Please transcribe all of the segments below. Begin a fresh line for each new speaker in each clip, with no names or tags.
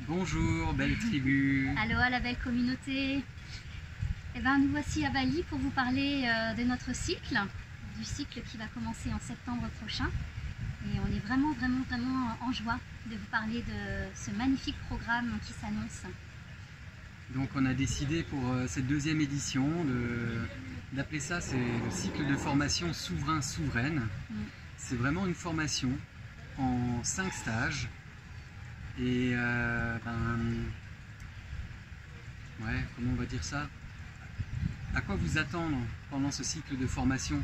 Bonjour, belle tribu.
Allô à la belle communauté. Eh ben, nous voici à Bali pour vous parler de notre cycle, du cycle qui va commencer en septembre prochain. Et on est vraiment en joie de vous parler de ce magnifique programme qui s'annonce.
Donc on a décidé pour cette deuxième édition d'appeler ça, c'est le cycle de formation souveraine. C'est vraiment une formation en 5 stages. Et comment on va dire ça? À quoi vous attendre pendant ce cycle de formation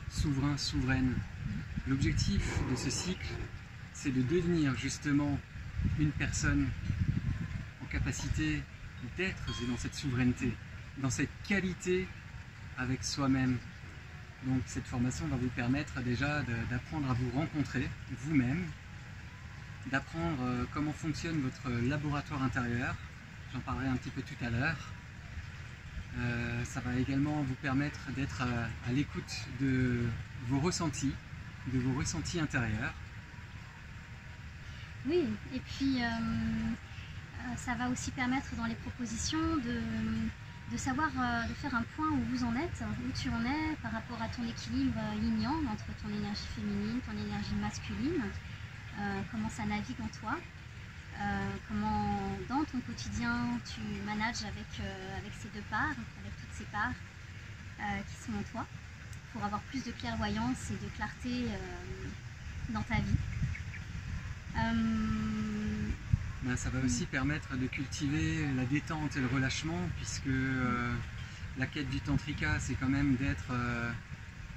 souveraine? L'objectif de ce cycle, c'est de devenir justement une personne en capacité d'être dans cette souveraineté, dans cette qualité avec soi-même. Donc cette formation va vous permettre déjà d'apprendre à vous rencontrer vous-même, d'apprendre comment fonctionne votre laboratoire intérieur, j'en parlerai un petit peu tout à l'heure. Ça va également vous permettre d'être à l'écoute de vos ressentis intérieurs.
Oui, et puis ça va aussi permettre dans les propositions de savoir, de faire un point où vous en êtes, où tu en es par rapport à ton équilibre yin-yang entre ton énergie féminine, ton énergie masculine, comment ça navigue en toi, comment dans ton quotidien tu manages avec ces deux parts, avec toutes ces parts qui sont en toi, pour avoir plus de clairvoyance et de clarté dans ta vie.
Ça va aussi permettre de cultiver la détente et le relâchement, puisque la quête du Tantrika, c'est quand même d'être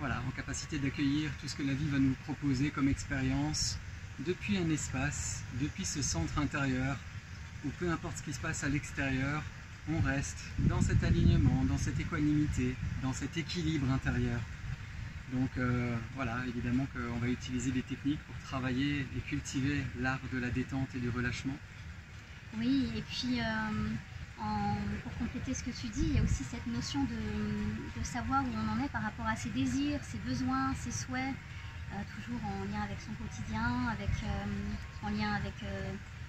en capacité d'accueillir tout ce que la vie va nous proposer comme expérience depuis un espace, depuis ce centre intérieur, où peu importe ce qui se passe à l'extérieur, on reste dans cet alignement, dans cette équanimité, dans cet équilibre intérieur. Donc évidemment qu'on va utiliser des techniques pour travailler et cultiver l'art de la détente et du relâchement.
Oui, et puis pour compléter ce que tu dis, il y a aussi cette notion de savoir où on en est par rapport à ses désirs, ses besoins, ses souhaits, toujours en lien avec son quotidien, en lien avec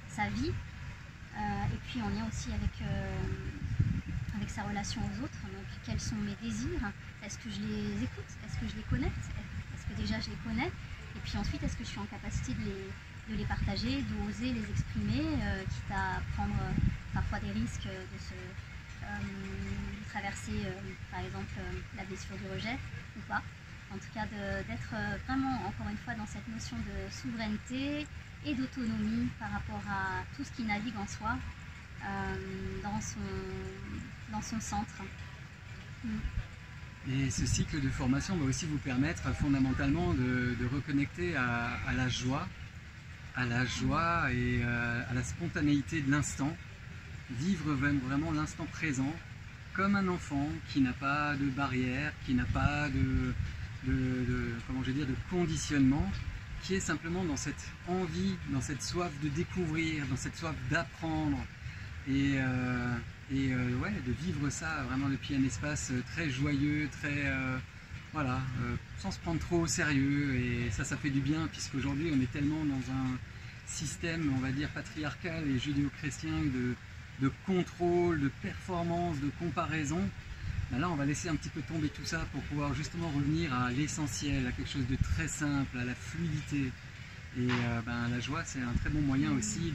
sa vie, et puis en lien aussi avec sa relation aux autres. Donc quels sont mes désirs? Est-ce que je les écoute? Est-ce que je les connecte? Est-ce que déjà je les connais? Et puis ensuite, est-ce que je suis en capacité de les partager, d'oser les exprimer, quitte à prendre parfois des risques de traverser par exemple la blessure du rejet ou pas. En tout cas d'être vraiment encore une fois dans cette notion de souveraineté et d'autonomie par rapport à tout ce qui navigue en soi dans son centre.
Et ce cycle de formation va aussi vous permettre fondamentalement de reconnecter à la joie et à la spontanéité de l'instant, vivre vraiment l'instant présent comme un enfant qui n'a pas de barrière, qui n'a pas de conditionnement, qui est simplement dans cette envie, dans cette soif de découvrir, dans cette soif d'apprendre et de vivre ça vraiment depuis un espace très joyeux, très sans se prendre trop au sérieux. Et ça fait du bien, puisqu'aujourd'hui on est tellement dans un système, on va dire, patriarcal et judéo-chrétien de contrôle, de performance, de comparaison. Là on va laisser un petit peu tomber tout ça pour pouvoir justement revenir à l'essentiel, à quelque chose de très simple, à la fluidité. Et la joie, c'est un très bon moyen aussi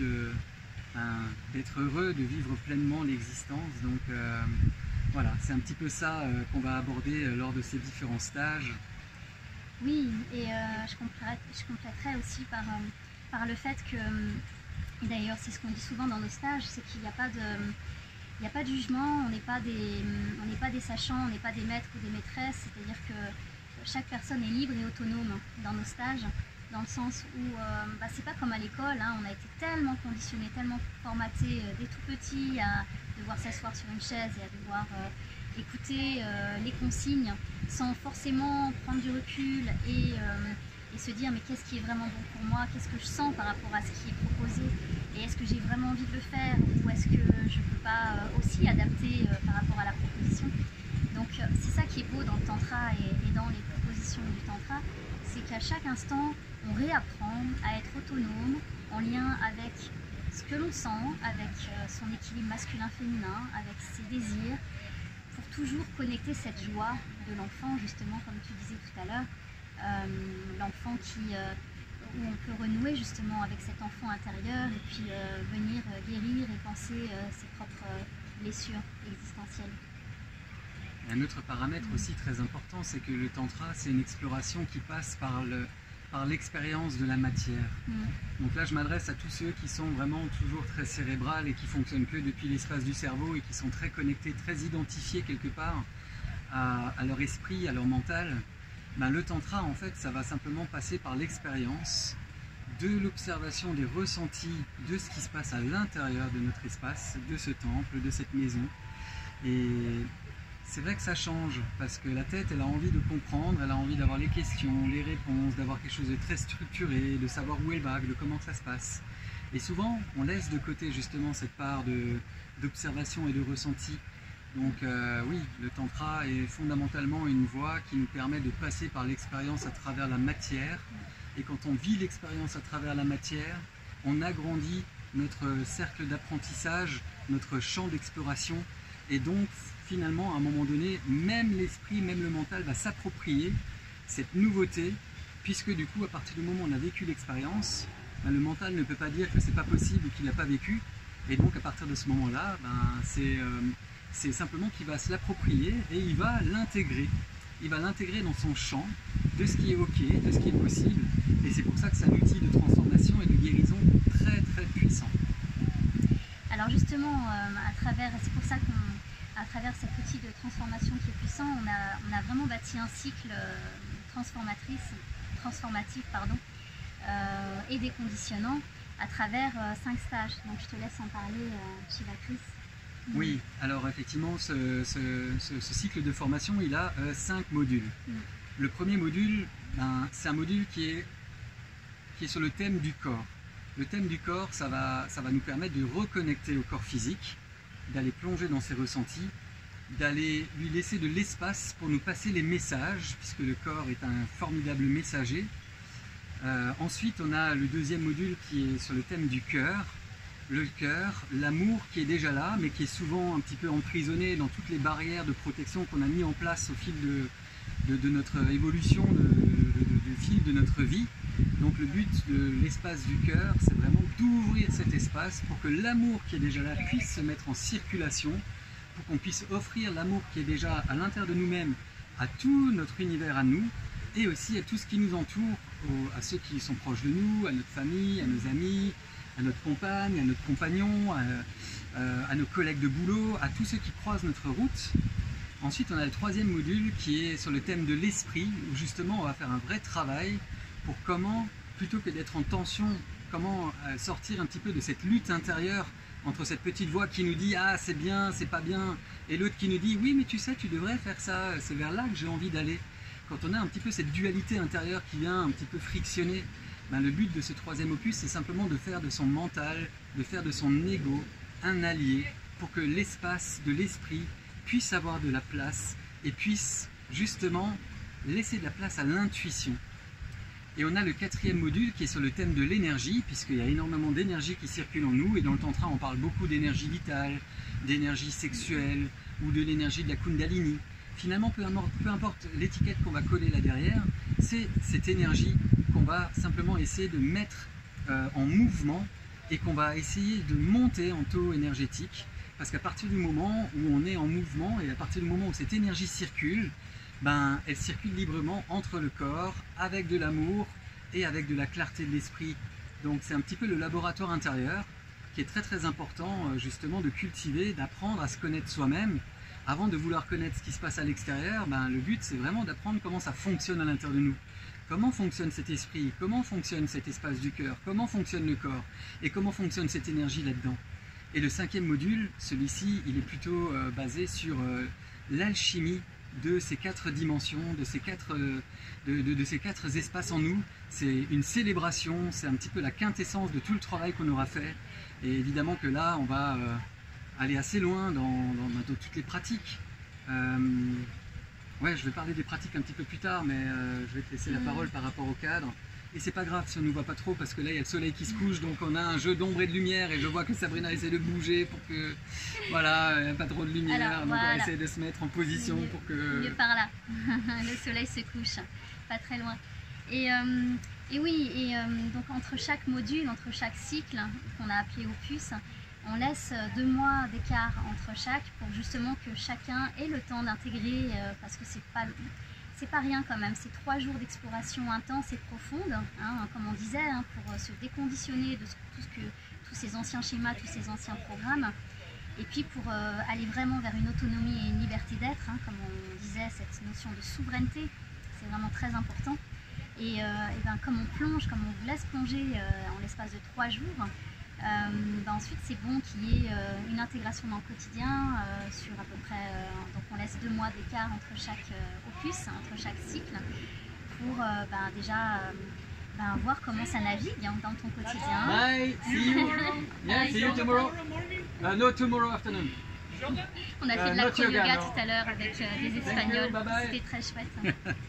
d'être heureux, de vivre pleinement l'existence. Donc c'est un petit peu ça qu'on va aborder lors de ces différents stages.
Oui, et je compléterai aussi par le fait que, et d'ailleurs c'est ce qu'on dit souvent dans nos stages, c'est qu'il n'y a pas de jugement, on n'est pas des sachants, on n'est pas des maîtres ou des maîtresses, c'est-à-dire que chaque personne est libre et autonome dans nos stages, dans le sens où c'est pas comme à l'école, on a été tellement conditionnés, tellement formatés dès tout petit à devoir s'asseoir sur une chaise et à devoir écouter les consignes sans forcément prendre du recul et se dire mais qu'est-ce qui est vraiment bon pour moi, qu'est-ce que je sens par rapport à ce qui est proposé et est-ce que j'ai vraiment envie de le faire ou est-ce que je ne peux pas aussi adapter par rapport à la proposition. Donc c'est ça qui est beau dans le tantra et dans les propositions du tantra, c'est qu'à chaque instant on réapprend à être autonome, en lien avec ce que l'on sent, avec son équilibre masculin-féminin, avec ses désirs, pour toujours connecter cette joie de l'enfant, justement, comme tu disais tout à l'heure, l'enfant où on peut renouer justement avec cet enfant intérieur et puis venir guérir et penser ses propres blessures existentielles.
Un autre paramètre aussi très important, c'est que le tantra, c'est une exploration qui passe par l'expérience de la matière. Donc là, je m'adresse à tous ceux qui sont vraiment toujours très cérébrales et qui fonctionnent que depuis l'espace du cerveau et qui sont très connectés, très identifiés quelque part à leur esprit, à leur mental. Ben, le tantra, en fait, ça va simplement passer par l'expérience de l'observation des ressentis de ce qui se passe à l'intérieur de notre espace, de ce temple, de cette maison. Et c'est vrai que ça change, parce que la tête, elle a envie de comprendre, elle a envie d'avoir les questions, les réponses, d'avoir quelque chose de très structuré, de savoir où elle va, de comment ça se passe. Et souvent, on laisse de côté justement cette part d'observation et de ressenti. Donc oui, le tantra est fondamentalement une voie qui nous permet de passer par l'expérience à travers la matière. Et quand on vit l'expérience à travers la matière, on agrandit notre cercle d'apprentissage, notre champ d'exploration. Et donc, finalement, à un moment donné, même l'esprit, même le mental va s'approprier cette nouveauté, puisque du coup, à partir du moment où on a vécu l'expérience, ben, le mental ne peut pas dire que c'est pas possible ou qu'il n'a pas vécu. Et donc, à partir de ce moment-là, ben, c'est simplement qu'il va se l'approprier et il va l'intégrer. Il va l'intégrer dans son champ de ce qui est ok, de ce qui est possible. Et c'est pour ça que c'est un outil de transformation et de guérison très très puissant.
Alors justement, c'est pour ça qu'à travers cet outil de transformation qui est puissant, on a vraiment bâti un cycle transformatif et déconditionnant à travers 5 stages. Donc je te laisse en parler, Shiva-Chris.
Oui, alors effectivement, ce cycle de formation, il a 5 modules. Le premier module, ben, c'est un module qui est sur le thème du corps. Le thème du corps, ça va nous permettre de reconnecter au corps physique, d'aller plonger dans ses ressentis, d'aller lui laisser de l'espace pour nous passer les messages, puisque le corps est un formidable messager. Ensuite, on a le deuxième module qui est sur le thème du cœur. Le cœur, l'amour qui est déjà là, mais qui est souvent un petit peu emprisonné dans toutes les barrières de protection qu'on a mis en place au fil de notre évolution, du fil de notre vie. Donc le but de l'espace du cœur, c'est vraiment d'ouvrir cet espace pour que l'amour qui est déjà là puisse se mettre en circulation, pour qu'on puisse offrir l'amour qui est déjà à l'intérieur de nous-mêmes à tout notre univers à nous, et aussi à tout ce qui nous entoure, à ceux qui sont proches de nous, à notre famille, à nos amis, à notre compagne, à notre compagnon, à nos collègues de boulot, à tous ceux qui croisent notre route. Ensuite, on a le troisième module qui est sur le thème de l'esprit, où justement on va faire un vrai travail pour comment, plutôt que d'être en tension, comment sortir un petit peu de cette lutte intérieure entre cette petite voix qui nous dit « Ah, c'est bien, c'est pas bien », et l'autre qui nous dit « Oui, mais tu sais, tu devrais faire ça, c'est vers là que j'ai envie d'aller ». Quand on a un petit peu cette dualité intérieure qui vient un petit peu frictionner, ben, le but de ce troisième opus, c'est simplement de faire de son mental, de faire de son ego un allié pour que l'espace de l'esprit puisse avoir de la place et puisse justement laisser de la place à l'intuition. Et on a le quatrième module qui est sur le thème de l'énergie, puisqu'il y a énormément d'énergie qui circule en nous, et dans le tantra on parle beaucoup d'énergie vitale, d'énergie sexuelle ou de l'énergie de la kundalini. Finalement, peu importe l'étiquette qu'on va coller là derrière, c'est cette énergie qu'on va simplement essayer de mettre en mouvement et qu'on va essayer de monter en taux énergétique, parce qu'à partir du moment où on est en mouvement et à partir du moment où cette énergie circule, ben, elle circule librement entre le corps, avec de l'amour et avec de la clarté de l'esprit. Donc c'est un petit peu le laboratoire intérieur qui est très très important justement de cultiver, d'apprendre à se connaître soi-même. Avant de vouloir connaître ce qui se passe à l'extérieur, ben, le but c'est vraiment d'apprendre comment ça fonctionne à l'intérieur de nous. Comment fonctionne cet esprit, comment fonctionne cet espace du cœur, comment fonctionne le corps et comment fonctionne cette énergie là-dedans. Et le cinquième module, celui-ci, il est plutôt basé sur l'alchimie de ces 4 dimensions, de ces 4 espaces en nous. C'est une célébration, c'est un petit peu la quintessence de tout le travail qu'on aura fait. Et évidemment que là, on va aller assez loin dans toutes les pratiques. Ouais, je vais parler des pratiques un petit peu plus tard, mais je vais te laisser la parole par rapport au cadre. Et c'est pas grave si on ne nous voit pas trop, parce que là il y a le soleil qui se couche, donc on a un jeu d'ombre et de lumière, et je vois que Sabrina essaie de bouger pour que, voilà, il n'y a pas trop de lumière.
Alors,
donc
voilà.
on va essayer de se mettre en position pour que...
Mieux par là. Le soleil se couche, pas très loin. Et oui, donc entre chaque module, entre chaque cycle qu'on a appelé opus, on laisse 2 mois d'écart entre chaque pour justement que chacun ait le temps d'intégrer, parce que c'est pas rien quand même, c'est 3 jours d'exploration intense et profonde, hein, comme on disait, hein, pour se déconditionner de tous ces anciens schémas, tous ces anciens programmes, et puis pour aller vraiment vers une autonomie et une liberté d'être, hein, comme on disait, cette notion de souveraineté, c'est vraiment très important. Et ben, comme on plonge, comme on vous laisse plonger en l'espace de 3 jours, ben ensuite c'est bon qu'il y ait une intégration dans le quotidien sur à peu près, donc on laisse 2 mois d'écart entre chaque opus, entre chaque cycle, pour ben, déjà ben, voir comment ça navigue hein, dans ton quotidien.
Bye, see you. Yeah, see you tomorrow. No, tomorrow afternoon.
On a fait de l'acro-yoga
yoga,
tout à l'heure avec des Espagnols,
bye bye.
c'était très chouette.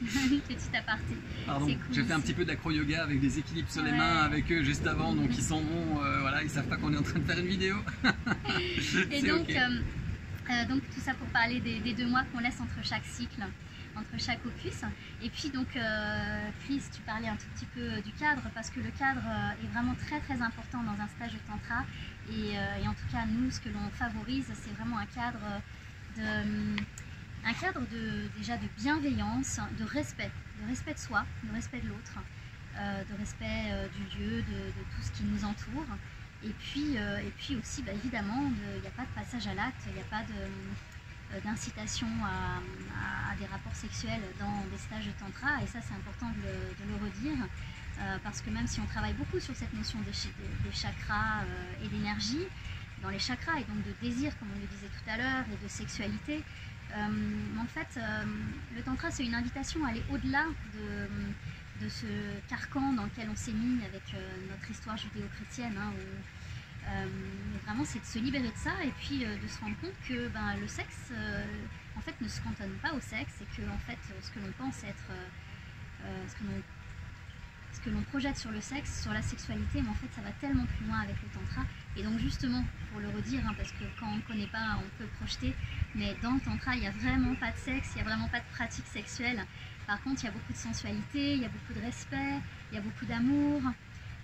Une petite aparté.
Pardon,
C'est cool
j'ai fait un
aussi.
petit peu d'acro-yoga avec des équilibres sur les
Ouais.
mains avec eux juste avant, donc ils s'en vont, voilà, ils savent pas qu'on est en train de faire une vidéo.
Et
C'est
donc,
ok.
donc tout ça pour parler des 2 mois qu'on laisse entre chaque cycle, entre chaque opus. Et puis donc Chris, tu parlais un tout petit peu du cadre, parce que le cadre est vraiment très très important dans un stage de tantra, et en tout cas nous ce que l'on favorise c'est vraiment un cadre déjà de bienveillance, de respect de soi, de respect de l'autre, de respect du lieu, de tout ce qui nous entoure. Et puis aussi, bah, évidemment, il n'y a pas de passage à l'acte, il n'y a pas d'incitation à des rapports sexuels dans des stages de tantra, et ça c'est important de le redire, parce que même si on travaille beaucoup sur cette notion des chakras et d'énergie, dans les chakras, et donc de désir, comme on le disait tout à l'heure, et de sexualité, en fait, le tantra c'est une invitation à aller au-delà de ce carcan dans lequel on s'est mis avec notre histoire judéo-chrétienne, hein, où vraiment c'est de se libérer de ça, et puis de se rendre compte que ben, le sexe en fait ne se cantonne pas au sexe, et que en fait ce que l'on pense être ce que l'on projette sur le sexe, sur la sexualité, mais en fait ça va tellement plus loin avec le tantra. Et donc justement, pour le redire, hein, parce que quand on ne connaît pas, on peut projeter, mais dans le tantra, il n'y a vraiment pas de sexe, il n'y a vraiment pas de pratique sexuelle. Par contre, il y a beaucoup de sensualité, il y a beaucoup de respect, il y a beaucoup d'amour.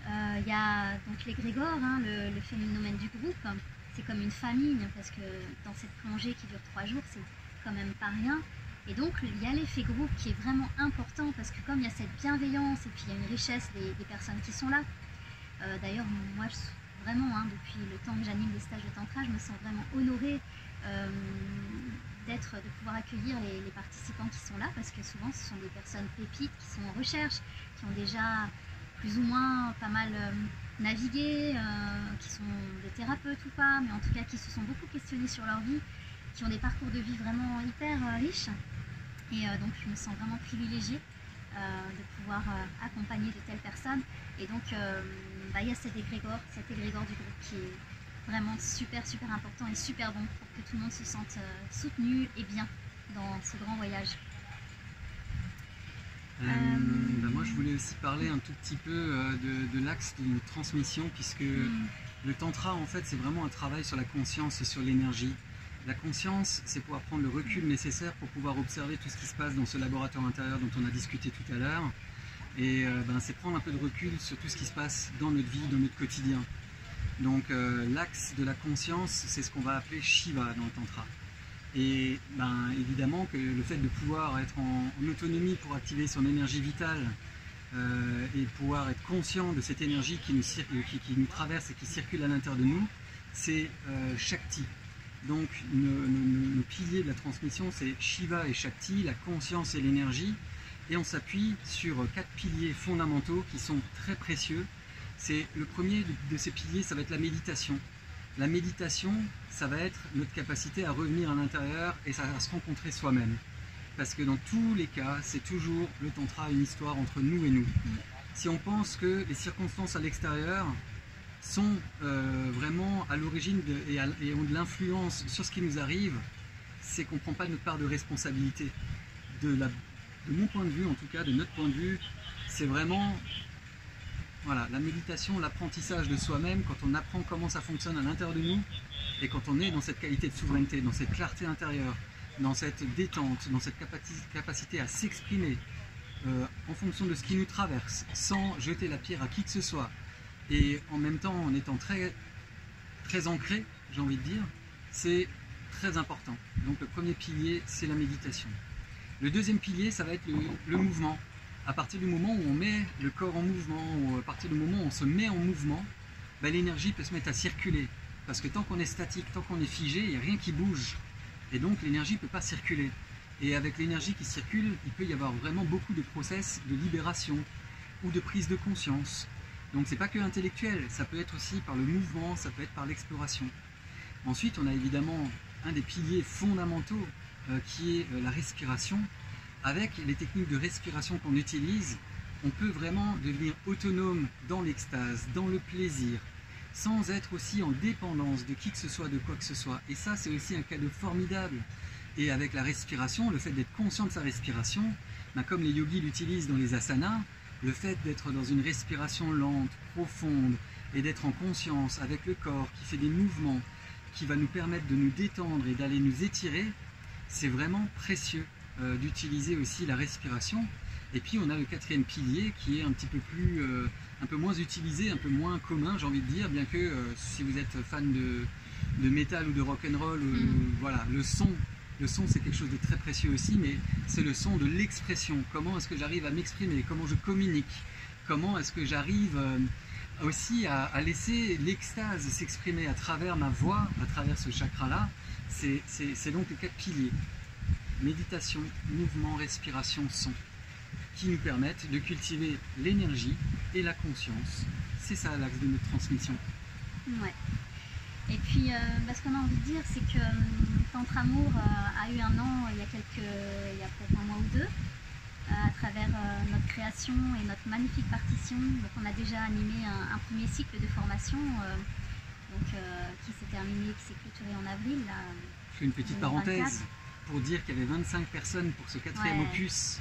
Il y a donc l'égrégore, hein, le phénomène du groupe. C'est comme une famille, parce que dans cette plongée qui dure 3 jours, c'est quand même pas rien. Et donc il y a l'effet groupe qui est vraiment important, parce que comme il y a cette bienveillance, et puis il y a une richesse des personnes qui sont là. D'ailleurs, moi, vraiment, hein, depuis le temps que j'anime des stages de tantra, je me sens vraiment honorée de pouvoir accueillir les participants qui sont là, parce que souvent ce sont des personnes pépites qui sont en recherche, qui ont déjà plus ou moins pas mal navigué, qui sont des thérapeutes ou pas, mais en tout cas qui se sont beaucoup questionnés sur leur vie, qui ont des parcours de vie vraiment hyper riches. Et donc je me sens vraiment privilégiée de pouvoir accompagner de telles personnes. Et donc il y a cet égrégore du groupe qui est vraiment super super important et super bon pour que tout le monde se sente soutenu et bien dans ce grand voyage.
Moi je voulais aussi parler un tout petit peu de l'axe de transmission, puisque le tantra en fait c'est vraiment un travail sur la conscience et sur l'énergie. La conscience, c'est pouvoir prendre le recul nécessaire pour pouvoir observer tout ce qui se passe dans ce laboratoire intérieur dont on a discuté tout à l'heure. Et c'est prendre un peu de recul sur tout ce qui se passe dans notre vie, dans notre quotidien. Donc l'axe de la conscience, c'est ce qu'on va appeler Shiva dans le tantra. Et évidemment que le fait de pouvoir être en autonomie pour activer son énergie vitale et pouvoir être conscient de cette énergie qui nous traverse et qui circule à l'intérieur de nous, c'est Shakti. Donc nos piliers de la transmission, c'est Shiva et Shakti, la conscience et l'énergie. Et on s'appuie sur 4 piliers fondamentaux qui sont très précieux. Le premier de ces piliers, ça va être la méditation. La méditation, ça va être notre capacité à revenir à l'intérieur et à se rencontrer soi-même. Parce que dans tous les cas, c'est toujours le tantra une histoire entre nous et nous. Si on pense que les circonstances à l'extérieur sont vraiment à l'origine et ont de l'influence sur ce qui nous arrive, c'est qu'on ne prend pas notre part de responsabilité. De mon point de vue, en tout cas, de notre point de vue, c'est vraiment Voilà, la méditation, l'apprentissage de soi-même, quand on apprend comment ça fonctionne à l'intérieur de nous, et quand on est dans cette qualité de souveraineté, dans cette clarté intérieure, dans cette détente, dans cette capacité à s'exprimer en fonction de ce qui nous traverse, sans jeter la pierre à qui que ce soit, et en même temps en étant très, très ancré, j'ai envie de dire, c'est très important. Donc le premier pilier, c'est la méditation. Le deuxième pilier, ça va être le mouvement. À partir du moment où on met le corps en mouvement, ou à partir du moment où on se met en mouvement, ben, l'énergie peut se mettre à circuler. Parce que tant qu'on est statique, tant qu'on est figé, il n'y a rien qui bouge. Et donc l'énergie ne peut pas circuler. Et avec l'énergie qui circule, il peut y avoir vraiment beaucoup de process de libération ou de prise de conscience. Donc c'est pas que intellectuel, ça peut être aussi par le mouvement, ça peut être par l'exploration. Ensuite, on a évidemment un des piliers fondamentaux qui est la respiration. Avec les techniques de respiration qu'on utilise, on peut vraiment devenir autonome dans l'extase, dans le plaisir, sans être aussi en dépendance de qui que ce soit, de quoi que ce soit. Et ça, c'est aussi un cadeau formidable. Et avec la respiration, le fait d'être conscient de sa respiration, ben comme les yogis l'utilisent dans les asanas, le fait d'être dans une respiration lente, profonde, et d'être en conscience avec le corps qui fait des mouvements, qui va nous permettre de nous détendre et d'aller nous étirer, c'est vraiment précieux d'utiliser aussi la respiration. Et puis on a le quatrième pilier qui est un petit peu plus, un peu moins utilisé, un peu moins commun, j'ai envie de dire, bien que si vous êtes fan de métal ou de rock'n'roll, voilà, le son c'est quelque chose de très précieux aussi, mais c'est le son de l'expression. Comment est-ce que j'arrive à m'exprimer, comment je communique, comment est-ce que j'arrive aussi à laisser l'extase s'exprimer à travers ma voix, à travers ce chakra-là. C'est donc les 4 piliers. Méditation, mouvement, respiration, son, qui nous permettent de cultiver l'énergie et la conscience. C'est ça l'axe de notre transmission.
Ouais. Et puis, ce qu'on a envie de dire, c'est que Tantra Amour a eu un an il y a peut-être un mois ou deux, à travers notre création et notre magnifique partition. Donc, on a déjà animé un premier cycle de formation qui s'est terminé, qui s'est clôturé en avril. Là,
je fais une petite parenthèse pour dire qu'il y avait 25 personnes pour ce 4e opus.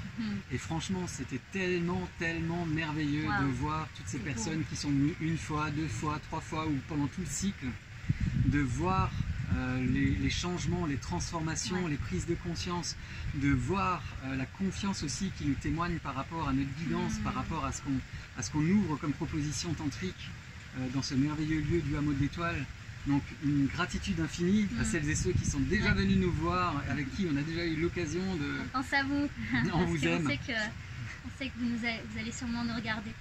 Et franchement, c'était tellement merveilleux de voir toutes ces personnes qui sont venues 1 fois, 2 fois, 3 fois ou pendant tout le cycle, de voir les changements, les transformations, les prises de conscience, de voir la confiance aussi qui nous témoigne par rapport à notre guidance, par rapport à ce qu'on ouvre comme proposition tantrique dans ce merveilleux lieu du hameau de l'Étoile. Donc une gratitude infinie à celles et ceux qui sont déjà venus nous voir, avec qui on a déjà eu l'occasion de...
On pense à vous,
on vous aime.
On sait que vous allez sûrement nous regarder.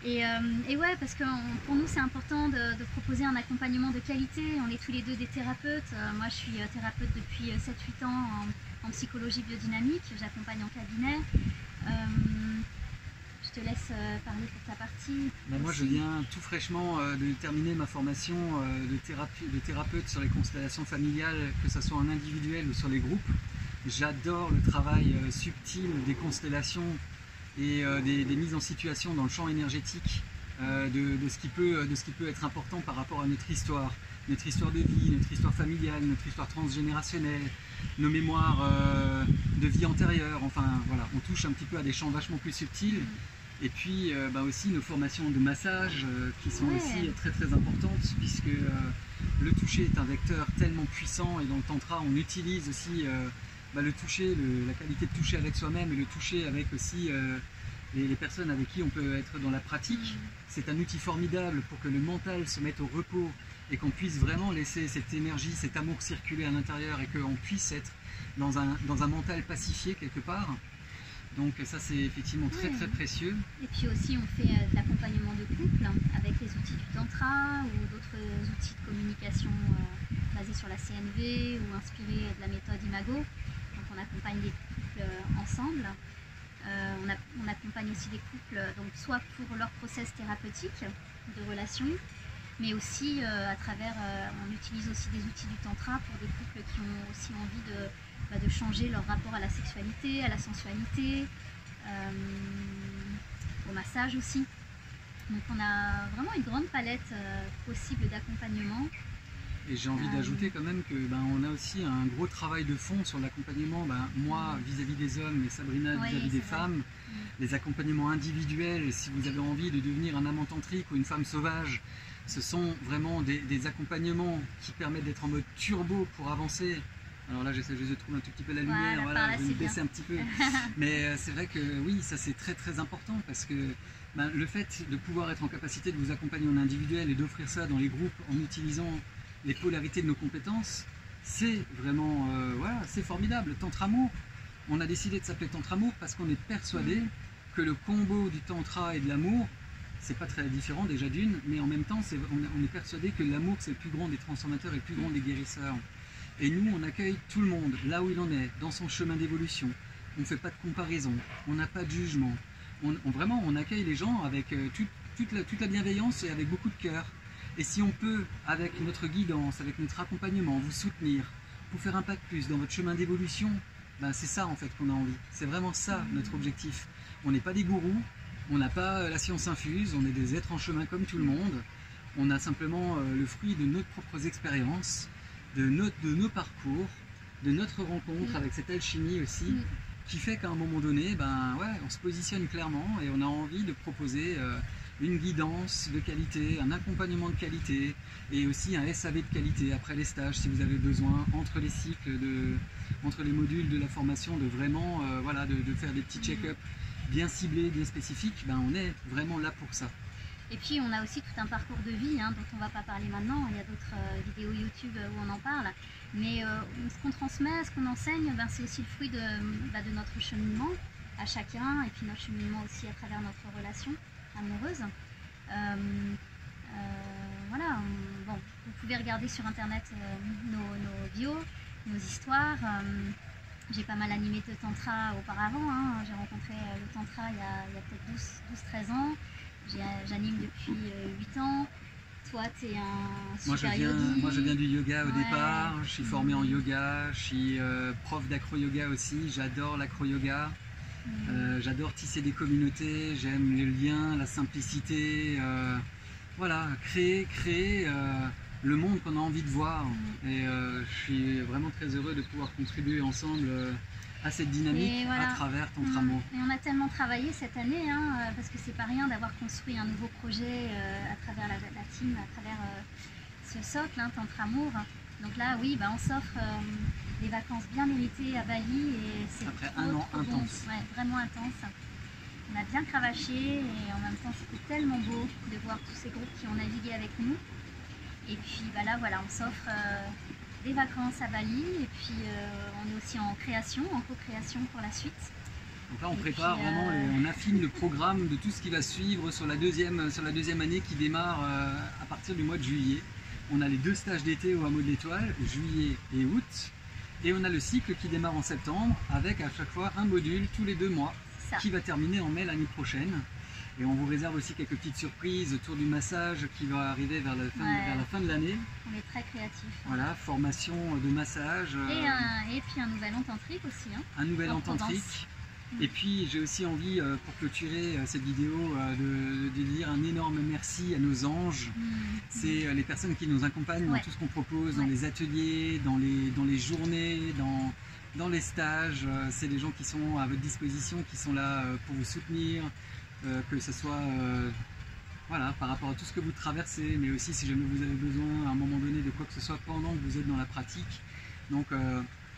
Et ouais, parce que pour nous c'est important de proposer un accompagnement de qualité. On est tous les deux des thérapeutes. Moi je suis thérapeute depuis 7-8 ans en psychologie biodynamique. J'accompagne en cabinet. Je te laisse parler pour ta partie.
Moi je viens tout fraîchement de terminer ma formation de thérapeute sur les constellations familiales, que ce soit en individuel ou sur les groupes. J'adore le travail subtil des constellations et des mises en situation dans le champ énergétique de ce qui peut être important par rapport à notre histoire de vie, notre histoire familiale, notre histoire transgénérationnelle, nos mémoires de vie antérieure. Enfin voilà, on touche un petit peu à des champs vachement plus subtils. Et puis aussi nos formations de massage qui sont aussi très importantes, puisque le toucher est un vecteur tellement puissant, et dans le tantra on utilise aussi le toucher, la qualité de toucher avec soi-même et le toucher avec aussi les personnes avec qui on peut être dans la pratique. C'est un outil formidable pour que le mental se mette au repos et qu'on puisse vraiment laisser cette énergie, cet amour circuler à l'intérieur, et qu'on puisse être dans un mental pacifié quelque part. Donc ça c'est effectivement très précieux.
Et puis aussi on fait de l'accompagnement de couple avec les outils du tantra ou d'autres outils de communication basés sur la CNV ou inspirés de la méthode Imago. Donc on accompagne les couples ensemble. On accompagne aussi des couples donc soit pour leur process thérapeutique de relation, mais aussi à travers, on utilise aussi des outils du tantra pour des couples qui ont aussi envie de changer leur rapport à la sexualité, à la sensualité, au massage aussi. Donc on a vraiment une grande palette possible d'accompagnement.
Et j'ai envie d'ajouter quand même que on a aussi un gros travail de fond sur l'accompagnement, moi vis-à-vis des hommes et Sabrina vis-à-vis des femmes, les accompagnements individuels. Si vous avez envie de devenir un amant tantrique ou une femme sauvage, ce sont vraiment des accompagnements qui permettent d'être en mode turbo pour avancer. Alors là, j'essaie juste de trouver un tout petit peu la lumière, voilà, je vais me baisser un petit peu. Mais c'est vrai que oui, ça c'est très très important parce que le fait de pouvoir être en capacité de vous accompagner en individuel et d'offrir ça dans les groupes en utilisant les polarités de nos compétences, c'est vraiment, c'est formidable. Tantramour, on a décidé de s'appeler Tantramour parce qu'on est persuadé que le combo du tantra et de l'amour, c'est pas très différent déjà d'une, mais en même temps, on est persuadé que l'amour c'est le plus grand des transformateurs et le plus grand des guérisseurs. Et nous, on accueille tout le monde là où il en est, dans son chemin d'évolution. On ne fait pas de comparaison, on n'a pas de jugement. Vraiment, on accueille les gens avec toute la bienveillance et avec beaucoup de cœur. Et si on peut, avec notre guidance, avec notre accompagnement, vous soutenir, pour faire un pas de plus dans votre chemin d'évolution, c'est ça en fait qu'on a envie. C'est vraiment ça notre objectif. On n'est pas des gourous, on n'a pas la science infuse, on est des êtres en chemin comme tout le monde. On a simplement le fruit de nos propres expériences, de nos parcours, de notre rencontre avec cette alchimie aussi, qui fait qu'à un moment donné, on se positionne clairement et on a envie de proposer une guidance de qualité, un accompagnement de qualité et aussi un SAV de qualité après les stages si vous avez besoin, entre les cycles, entre les modules de la formation, de vraiment de faire des petits check-up bien ciblés, bien spécifiques. On est vraiment là pour ça.
Et puis on a aussi tout un parcours de vie dont on ne va pas parler maintenant, il y a d'autres vidéos YouTube où on en parle, mais ce qu'on transmet, ce qu'on enseigne, c'est aussi le fruit de notre cheminement à chacun, et puis notre cheminement aussi à travers notre relation amoureuse. Vous pouvez regarder sur internet nos bios, nos histoires. J'ai pas mal animé de tantra auparavant, j'ai rencontré le tantra il y a peut-être 12-13 ans. J'anime depuis 8 ans. Toi, tu es un super yogi.
Moi, je viens du yoga au départ. Je suis formé en yoga. Je suis prof d'acro-yoga aussi. J'adore l'acro-yoga. J'adore tisser des communautés. J'aime les liens, la simplicité. Créer le monde qu'on a envie de voir. Et je suis vraiment très heureux de pouvoir contribuer ensemble à cette dynamique à travers Tantramour.
Et on a tellement travaillé cette année, parce que c'est pas rien d'avoir construit un nouveau projet à travers la team, à travers ce socle, Tantramour. Donc là, on s'offre des vacances bien méritées à Bali et c'est
après un an intense.
Bon. Vraiment intense. On a bien cravaché et en même temps c'était tellement beau de voir tous ces groupes qui ont navigué avec nous. Et puis on s'offre des vacances à Bali et puis on est aussi en création, en co-création pour la suite.
Donc là on prépare vraiment, on affine le programme de tout ce qui va suivre sur la deuxième année qui démarre à partir du mois de juillet. On a les 2 stages d'été au Hameau de l'Étoile, juillet et août. Et on a le cycle qui démarre en septembre avec à chaque fois un module tous les 2 mois qui va terminer en mai l'année prochaine. Et on vous réserve aussi quelques petites surprises autour du massage qui va arriver vers la fin de l'année.
On est très créatifs.
Voilà, formation de massage.
Et puis un nouvel an tantrique aussi.
Un nouvel an tantrique. Et puis j'ai aussi envie, pour clôturer cette vidéo, de dire un énorme merci à nos anges. C'est les personnes qui nous accompagnent dans tout ce qu'on propose, dans les ateliers, dans les journées, dans les stages. C'est des gens qui sont à votre disposition, qui sont là pour vous soutenir. Que ce soit par rapport à tout ce que vous traversez, mais aussi si jamais vous avez besoin à un moment donné de quoi que ce soit pendant que vous êtes dans la pratique. Donc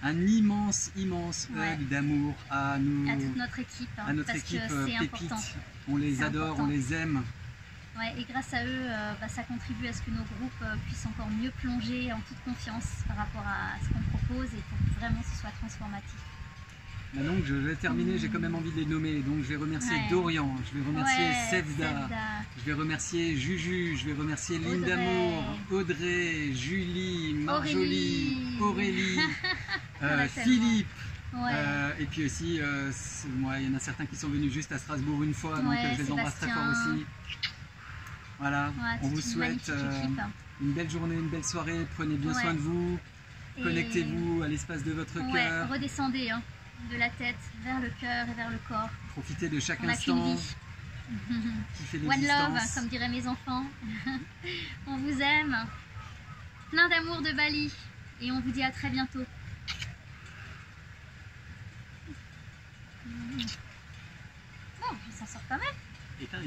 un immense hug d'amour à
toute notre équipe,
à notre
parce
équipe
que c'est
Pépite.
Important.
On les adore,
important.
on les aime.
Et grâce à eux, ça contribue à ce que nos groupes puissent encore mieux plonger en toute confiance par rapport à ce qu'on propose et pour que vraiment ce soit transformatif.
Donc je vais terminer, j'ai quand même envie de les nommer. Donc je vais remercier Dorian, je vais remercier Sevda, je vais remercier Juju, je vais remercier Lindamour, Audrey, Julie, Marjolie, Aurélie, Philippe. Et puis aussi, il y en a certains qui sont venus juste à Strasbourg une fois, donc je les embrasse très fort aussi. Voilà, on vous souhaite une belle journée, une belle soirée, prenez bien soin de vous, connectez-vous à l'espace de votre cœur.
Redescendez de la tête vers le cœur et vers le corps.
Profitez de chaque instant. Kiffez
One love, comme diraient mes enfants. On vous aime. Plein d'amour de Bali. Et on vous dit à très bientôt. Bon, ça sort pas mal.
Éteins.